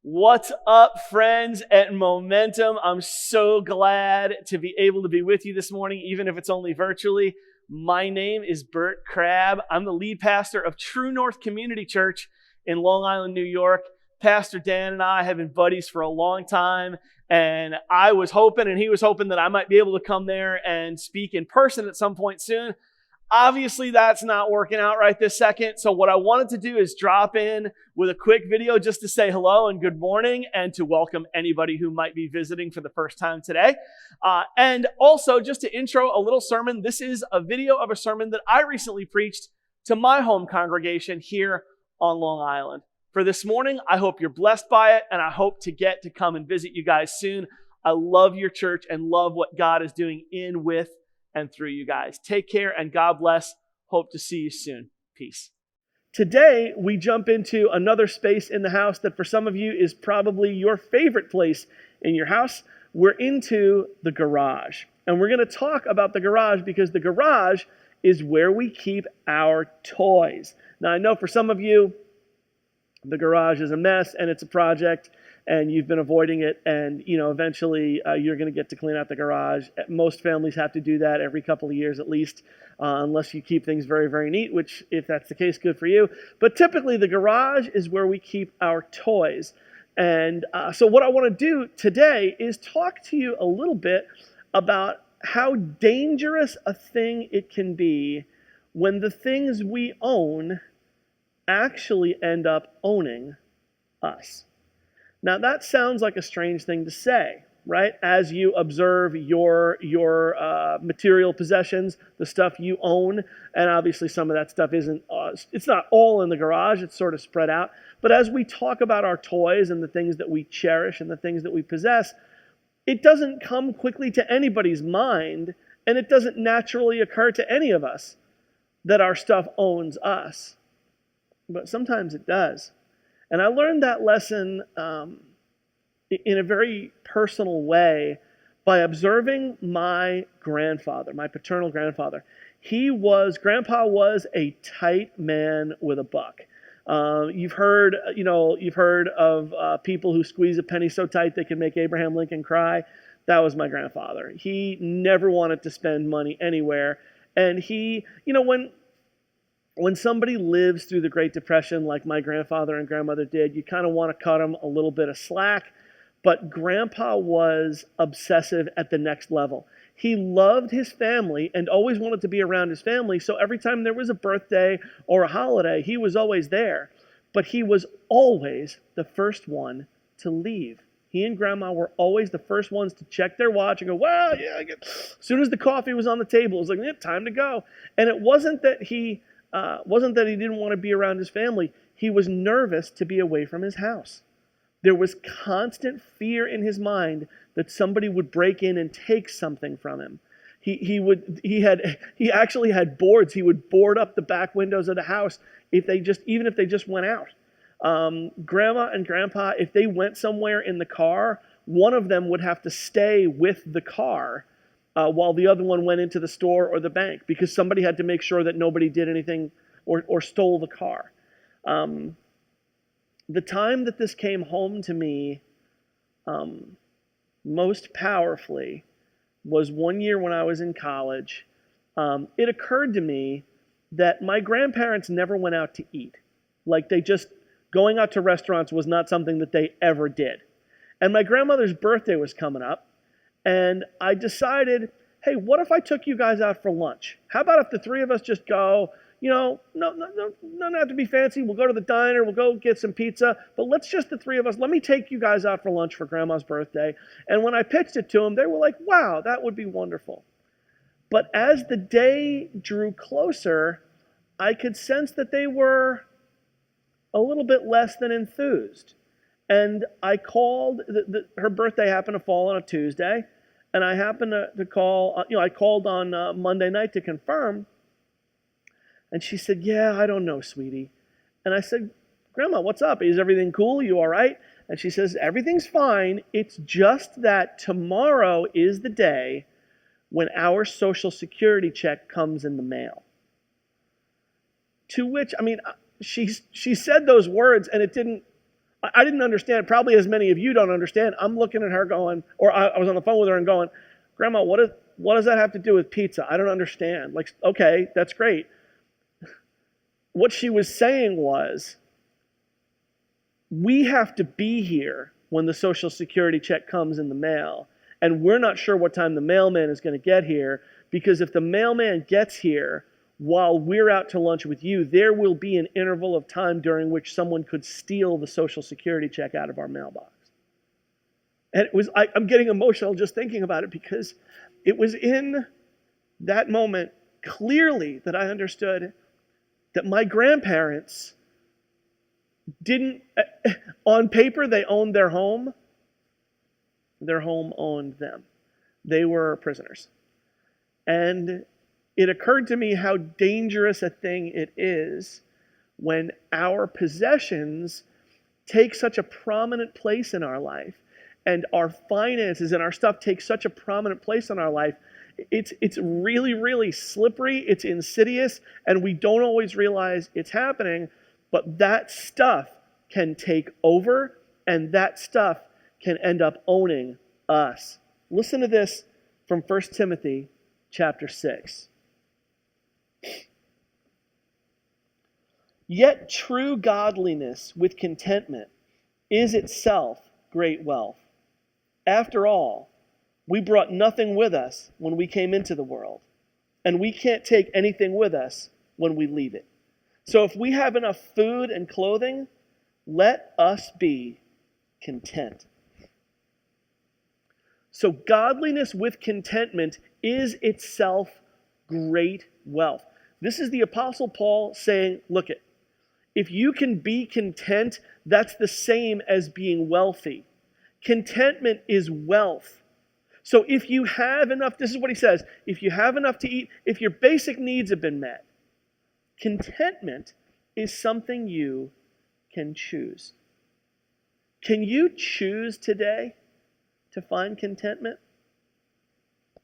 What's up, friends at Momentum? I'm so glad to be able to be with you this morning, even if it's only virtually. My name is Bert Crabb. I'm the lead pastor of True North Community Church in Long Island, New York. Pastor Dan and I have been buddies for a long time, and I was hoping, and he was hoping that I might be able to come there and speak in person at some point soon. Obviously, that's not working out right this second. So what I wanted to do is drop in with a quick video just to say hello and good morning and to welcome anybody who might be visiting for the first time today. And also just to intro a little sermon. This is a video of a sermon that I recently preached to my home congregation here on Long Island. For this morning, I hope you're blessed by it, and I hope to get to come and visit you guys soon. I love your church and love what God is doing in, with, and through you guys. Take care and God bless. Hope to see you soon. Peace. Today, we jump into another space in the house that for some of you is probably your favorite place in your house. We're into the garage. And we're going to talk about the garage because the garage is where we keep our toys. Now, I know for some of you, the garage is a mess and it's a project and you've been avoiding it, and eventually you're going to get to clean out the garage. Most families have to do that every couple of years at least, unless you keep things very, very neat, which if that's the case, good for you. But typically the garage is where we keep our toys. And so what I want to do today is talk to you a little bit about how dangerous a thing it can be when the things we own actually end up owning us. Now that sounds like a strange thing to say, right? As you observe your material possessions, the stuff you own, and obviously some of that stuff it's not all in the garage, it's sort of spread out. But as we talk about our toys and the things that we cherish and the things that we possess, it doesn't come quickly to anybody's mind, and it doesn't naturally occur to any of us that our stuff owns us. But sometimes it does. And I learned that lesson in a very personal way by observing my grandfather, my paternal grandfather. Grandpa was a tight man with a buck. You've heard of people who squeeze a penny so tight they can make Abraham Lincoln cry. That was my grandfather. He never wanted to spend money anywhere. And when somebody lives through the Great Depression like my grandfather and grandmother did, you kind of want to cut them a little bit of slack. But Grandpa was obsessive at the next level. He loved his family and always wanted to be around his family. So every time there was a birthday or a holiday, he was always there. But he was always the first one to leave. He and Grandma were always the first ones to check their watch and go, well, yeah. As soon as the coffee was on the table, it was like, time to go. And it wasn't that he didn't want to be around his family. He was nervous to be away from his house. There was constant fear in his mind that somebody would break in and take something from him. He actually had boards. He would board up the back windows of the house even if they just went out. Grandma and Grandpa, if they went somewhere in the car, one of them would have to stay with the car while the other one went into the store or the bank, because somebody had to make sure that nobody did anything or stole the car. The time that this came home to me most powerfully was one year when I was in college. It occurred to me that my grandparents never went out to eat. Going out to restaurants was not something that they ever did. And my grandmother's birthday was coming up. And I decided, hey, what if I took you guys out for lunch? How about if the three of us just go, no, doesn't have to be fancy. We'll go to the diner, we'll go get some pizza, but let's just the three of us. Let me take you guys out for lunch for Grandma's birthday. And when I pitched it to them, they were like, wow, that would be wonderful. But as the day drew closer, I could sense that they were a little bit less than enthused. And I called, her birthday happened to fall on a Tuesday, and I happened to call, I called on Monday night to confirm, and she said, yeah, I don't know, sweetie. And I said, Grandma, what's up? Is everything cool? Are you all right? And she says, everything's fine. It's just that tomorrow is the day when our Social Security check comes in the mail. To which, she said those words, and it didn't I didn't understand, probably as many of you don't understand. I'm looking at her going, or I was on the phone with her and going, Grandma, what does that have to do with pizza? I don't understand. Like, okay, that's great. What she was saying was, we have to be here when the Social Security check comes in the mail. And we're not sure what time the mailman is going to get here, because if the mailman gets here while we're out to lunch with you, there will be an interval of time during which someone could steal the Social Security check out of our mailbox. And I'm getting emotional just thinking about it, because it was in that moment clearly that I understood that my grandparents didn't, on paper, they owned their home. Their home owned them. They were prisoners. And it occurred to me how dangerous a thing it is when our possessions take such a prominent place in our life, and our finances and our stuff take such a prominent place in our life. It's really, really slippery. It's insidious, and we don't always realize it's happening. But that stuff can take over, and that stuff can end up owning us. Listen to this from 1 Timothy chapter 6. Yet true godliness with contentment is itself great wealth. After all, we brought nothing with us when we came into the world, and we can't take anything with us when we leave it. So if we have enough food and clothing, let us be content. So godliness with contentment is itself great wealth. This is the Apostle Paul saying, look it, if you can be content, that's the same as being wealthy. Contentment is wealth. So if you have enough, this is what he says, if you have enough to eat, if your basic needs have been met, contentment is something you can choose. Can you choose today to find contentment?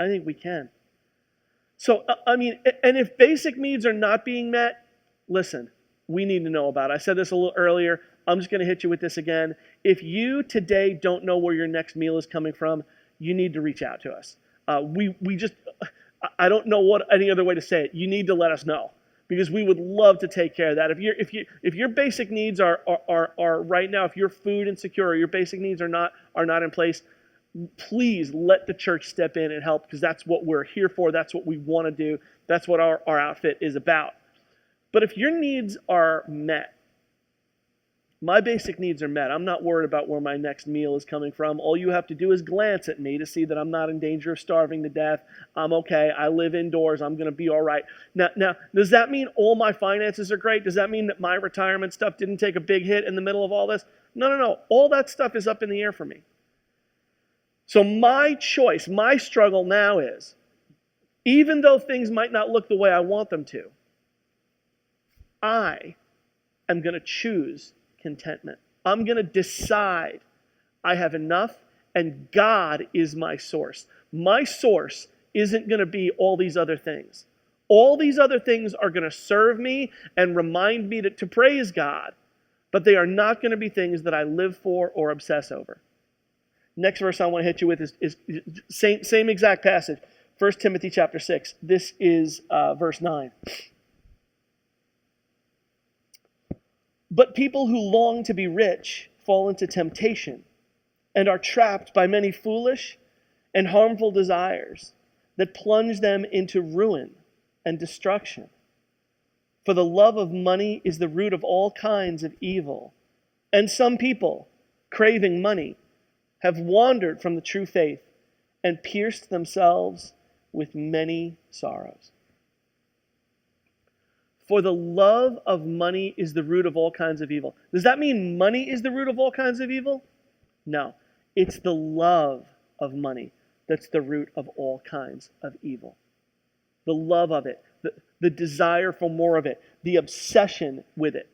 I think we can. So, and if basic needs are not being met, listen, we need to know about it. I said this a little earlier. I'm just going to hit you with this again. If you today don't know where your next meal is coming from, you need to reach out to us. I don't know what any other way to say it. You need to let us know, because we would love to take care of that. If your basic needs are right now, if you're food insecure, or your basic needs are not in place, please let the church step in and help, because that's what we're here for. That's what we want to do. That's what our outfit is about. But if your needs are met, my basic needs are met, I'm not worried about where my next meal is coming from. All you have to do is glance at me to see that I'm not in danger of starving to death. I'm okay. I live indoors. I'm going to be all right. Now, does that mean all my finances are great? Does that mean that my retirement stuff didn't take a big hit in the middle of all this? No. All that stuff is up in the air for me. So my choice, my struggle now is, even though things might not look the way I want them to, I am going to choose contentment. I'm going to decide I have enough, and God is my source. My source isn't going to be all these other things. All these other things are going to serve me and remind me to praise God, but they are not going to be things that I live for or obsess over. Next verse I want to hit you with is same exact passage, 1 Timothy chapter 6. This is verse 9. But people who long to be rich fall into temptation and are trapped by many foolish and harmful desires that plunge them into ruin and destruction. For the love of money is the root of all kinds of evil. And some people, craving money, have wandered from the true faith and pierced themselves with many sorrows. For the love of money is the root of all kinds of evil. Does that mean money is the root of all kinds of evil? No. It's the love of money that's the root of all kinds of evil. The love of it, the desire for more of it, the obsession with it.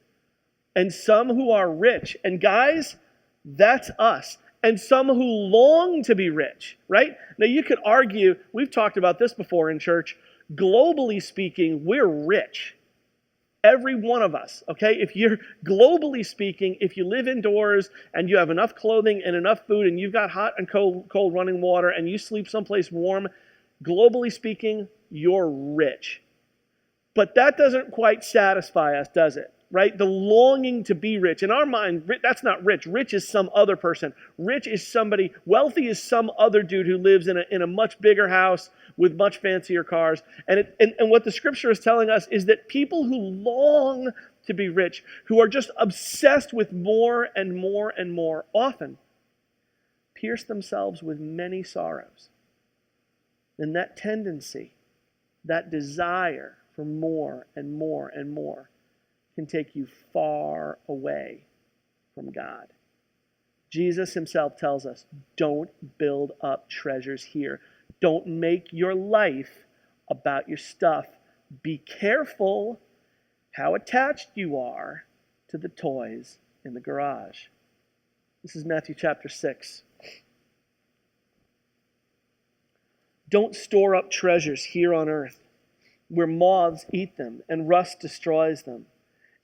And some who are rich, and guys, that's us. And some who long to be rich, right? Now you could argue, we've talked about this before in church, globally speaking, we're rich. Every one of us, okay? If you're globally speaking, if you live indoors and you have enough clothing and enough food and you've got hot and cold running water and you sleep someplace warm, globally speaking, you're rich. But that doesn't quite satisfy us, does it? Right? The longing to be rich. In our mind, that's not rich. Rich is some other person. Rich is somebody, wealthy is some other dude who lives in a much bigger house with much fancier cars. And what the scripture is telling us is that people who long to be rich, who are just obsessed with more and more and more, often pierce themselves with many sorrows. And that tendency, that desire for more and more and more, can take you far away from God. Jesus himself tells us, don't build up treasures here. Don't make your life about your stuff. Be careful how attached you are to the toys in the garage. This is Matthew chapter 6. Don't store up treasures here on earth, where moths eat them and rust destroys them,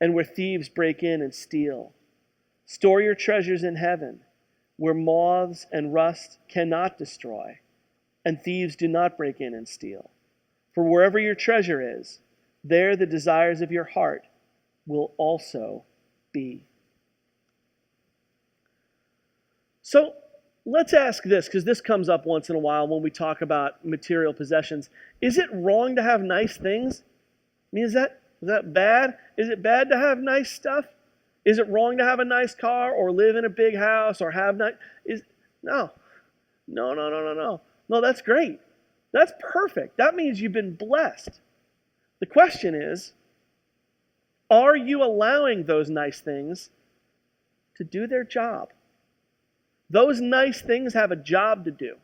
and where thieves break in and steal. Store your treasures in heaven, where moths and rust cannot destroy, and thieves do not break in and steal. For wherever your treasure is, there the desires of your heart will also be. So let's ask this, because this comes up once in a while when we talk about material possessions. Is it wrong to have nice things? I mean, is that bad? Is it bad to have nice stuff? Is it wrong to have a nice car or live in a big house or have No. No, that's great. That's perfect. That means you've been blessed. The question is, are you allowing those nice things to do their job? Those nice things have a job to do.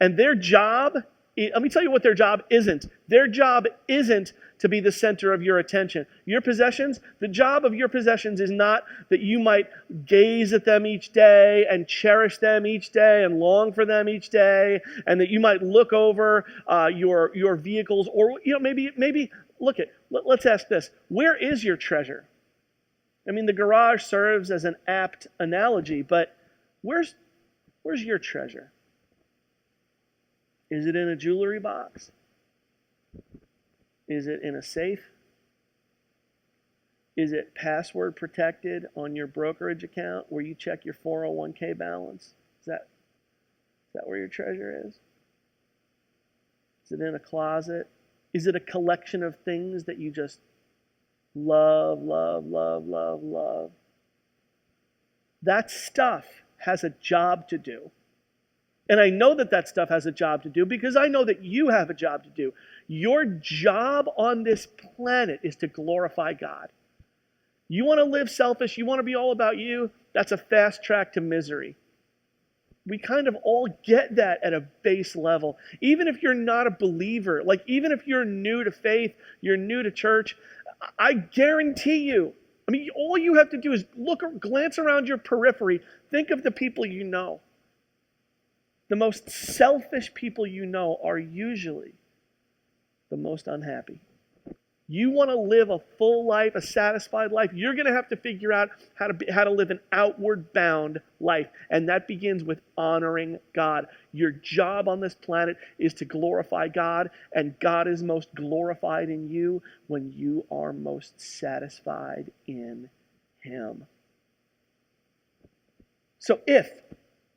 And their job, let me tell you what their job isn't. Their job isn't to be the center of your attention. Your possessions, the job of your possessions is not that you might gaze at them each day and cherish them each day and long for them each day, and that you might look over your vehicles, or maybe let's ask this: where is your treasure? I mean, the garage serves as an apt analogy, but where's your treasure? Is it in a jewelry box? Is it in a safe? Is it password protected on your brokerage account where you check your 401k balance? Is that where your treasure is? Is it in a closet? Is it a collection of things that you just love? That stuff has a job to do. And I know that stuff has a job to do because I know that you have a job to do. Your job on this planet is to glorify God. You want to live selfish, you want to be all about you, that's a fast track to misery. We kind of all get that at a base level. Even if you're not a believer, like even if you're new to faith, you're new to church, I guarantee you, I mean, all you have to do is glance around your periphery, think of the people you know. The most selfish people you know are usually the most unhappy. You want to live a full life, a satisfied life, you're going to have to figure out how to live an outward bound life. And that begins with honoring God. Your job on this planet is to glorify God, and God is most glorified in you when you are most satisfied in Him. So if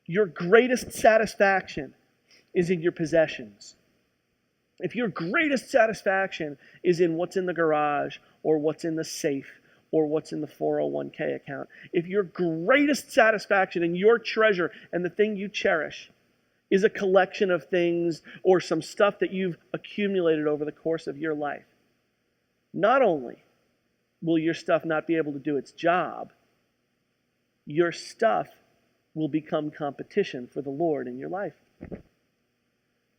your greatest satisfaction is in your possessions, if your greatest satisfaction is in what's in the garage or what's in the safe or what's in the 401k account, if your greatest satisfaction and your treasure and the thing you cherish is a collection of things or some stuff that you've accumulated over the course of your life, not only will your stuff not be able to do its job, your stuff will become competition for the Lord in your life.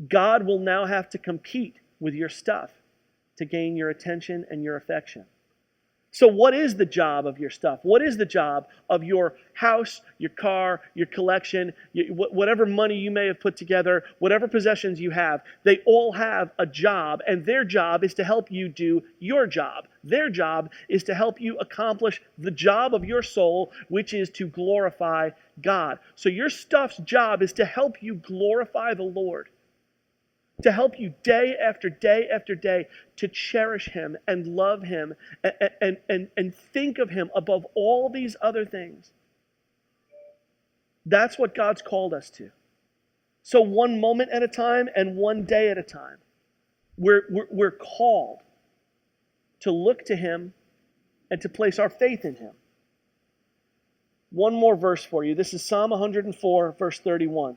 God will now have to compete with your stuff to gain your attention and your affection. So what is the job of your stuff? What is the job of your house, your car, your collection, whatever money you may have put together, whatever possessions you have? They all have a job, and their job is to help you do your job. Their job is to help you accomplish the job of your soul, which is to glorify God. So your stuff's job is to help you glorify the Lord, to help you day after day after day to cherish him and love him and think of him above all these other things. That's what God's called us to. So one moment at a time and one day at a time, we're called to look to him and to place our faith in him. One more verse for you. This is Psalm 104, verse 31.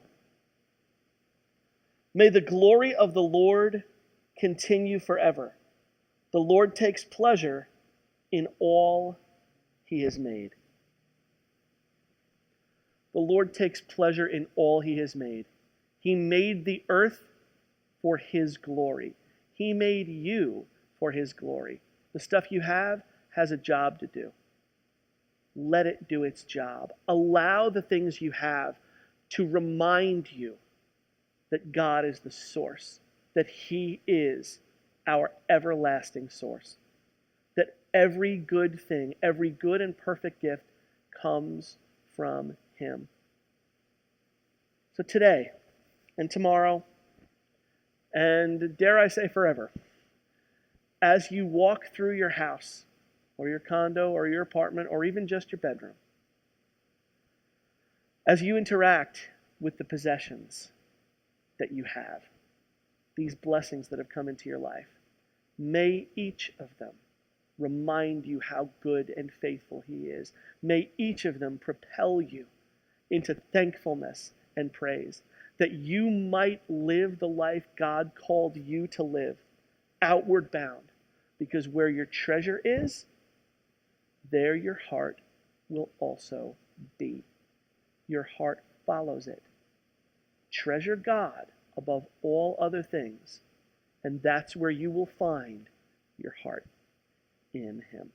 May the glory of the Lord continue forever. The Lord takes pleasure in all he has made. The Lord takes pleasure in all he has made. He made the earth for his glory. He made you for his glory. The stuff you have has a job to do. Let it do its job. Allow the things you have to remind you that God is the source, that he is our everlasting source, that every good thing, every good and perfect gift comes from him. So today and tomorrow, and dare I say forever, as you walk through your house or your condo or your apartment or even just your bedroom, as you interact with the possessions that you have, these blessings that have come into your life, may each of them remind you how good and faithful he is. May each of them propel you into thankfulness and praise, that you might live the life God called you to live, outward bound, because where your treasure is, there your heart will also be. Your heart follows it. Treasure God above all other things, and that's where you will find your heart in him.